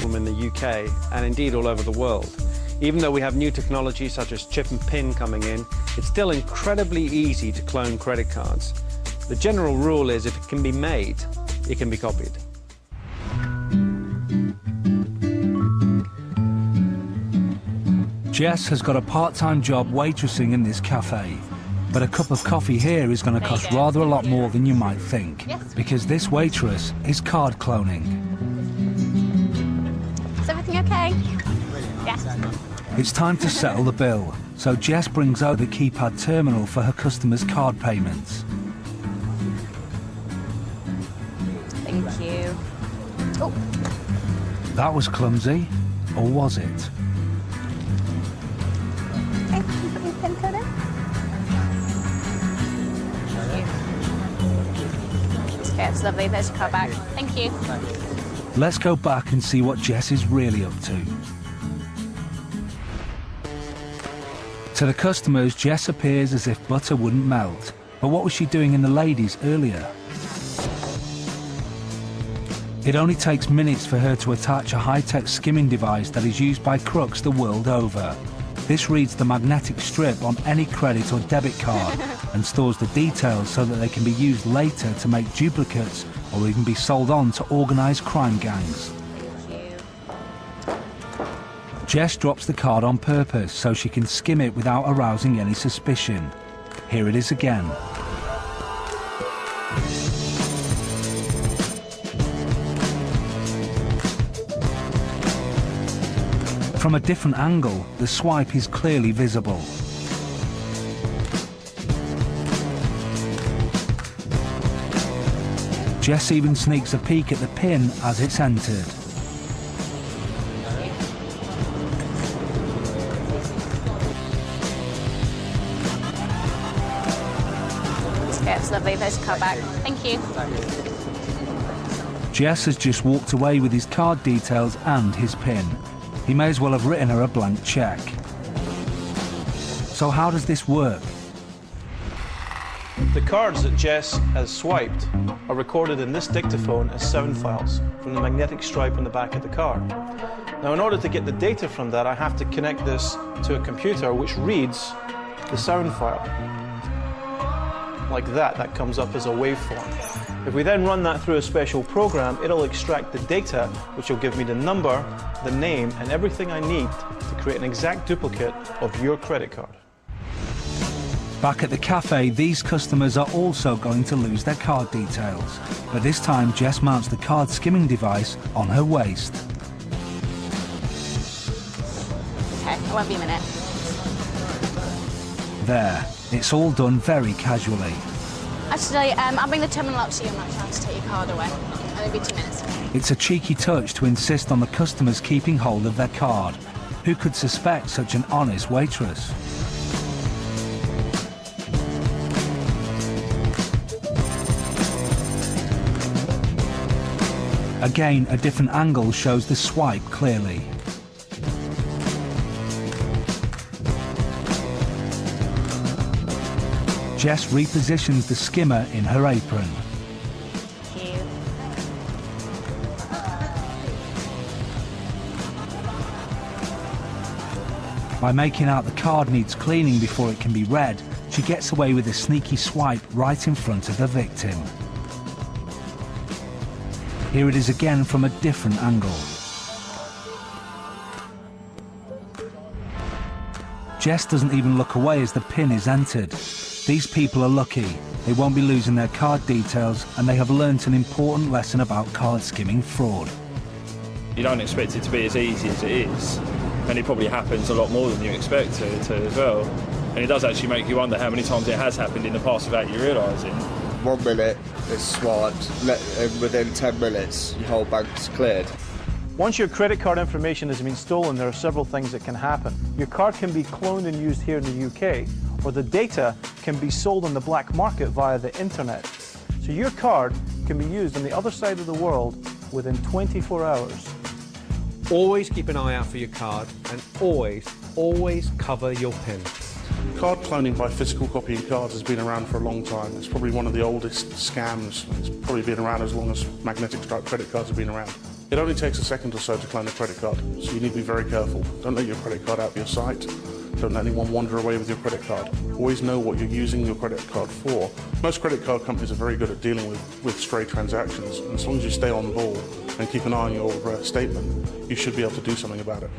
problem in the UK and indeed all over the world. Even though we have new technology such as chip and pin coming in, it's still incredibly easy to clone credit cards. The general rule is if it can be made, it can be copied. Jess has got a part-time job waitressing in this cafe, but a cup of coffee here is going to cost rather a lot more than you might think, because this waitress is card cloning. Is everything okay? Yes. It's time to settle the bill, so Jess brings out the keypad terminal for her customers' card payments. Thank you. Oh. That was clumsy, or was it? Okay, can you put your PIN code in? Thank you. Okay, that's lovely. There's your card back. Thank you. Let's go back and see what Jess is really up to. To the customers, Jess appears as if butter wouldn't melt. But what was she doing in the ladies earlier? It only takes minutes for her to attach a high-tech skimming device that is used by crooks the world over. This reads the magnetic strip on any credit or debit card and stores the details so that they can be used later to make duplicates or even be sold on to organised crime gangs. Jess drops the card on purpose so she can skim it without arousing any suspicion. Here it is again. From a different angle, the swipe is clearly visible. Jess even sneaks a peek at the PIN as it's entered. That's lovely. There's your card back. Thank you. Jess has just walked away with his card details and his PIN. He may as well have written her a blank cheque. So how does this work? The cards that Jess has swiped are recorded in this dictaphone as sound files from the magnetic stripe on the back of the card. Now, in order to get the data from that, I have to connect this to a computer which reads the sound file. Like that, that comes up as a waveform. If we then run that through a special program, it'll extract the data, which will give me the number, the name, and everything I need to create an exact duplicate of your credit card. Back at the cafe, these customers are also going to lose their card details. But this time, Jess mounts the card skimming device on her waist. Okay, it won't be a minute. There. It's all done very casually. Actually, I'll bring the terminal up so you're not trying to take your card away. It'll be 2 minutes. It's a cheeky touch to insist on the customers keeping hold of their card. Who could suspect such an honest waitress? Again, a different angle shows the swipe clearly. Jess repositions the skimmer in her apron. Thank you. By making out the card needs cleaning before it can be read, she gets away with a sneaky swipe right in front of the victim. Here it is again from a different angle. Jess doesn't even look away as the PIN is entered. These people are lucky. They won't be losing their card details, and they have learnt an important lesson about card skimming fraud. You don't expect it to be as easy as it is, and it probably happens a lot more than you expect it to as well. And it does actually make you wonder how many times it has happened in the past without you realising. 1 minute, it's swiped, and within 10 minutes, your whole bank's cleared. Once your credit card information has been stolen, there are several things that can happen. Your card can be cloned and used here in the UK, or the data can be sold on the black market via the internet. So your card can be used on the other side of the world within 24 hours. Always keep an eye out for your card, and always cover your PIN. Card cloning by physical copying cards has been around for a long time. It's probably one of the oldest scams. It's probably been around as long as magnetic stripe credit cards have been around. It only takes a second or so to clone a credit card, so you need to be very careful. Don't let your credit card out of your sight. Don't let anyone wander away with your credit card. Always know what you're using your credit card for. Most credit card companies are very good at dealing with stray transactions, and as long as you stay on ball and keep an eye on your statement, you should be able to do something about it.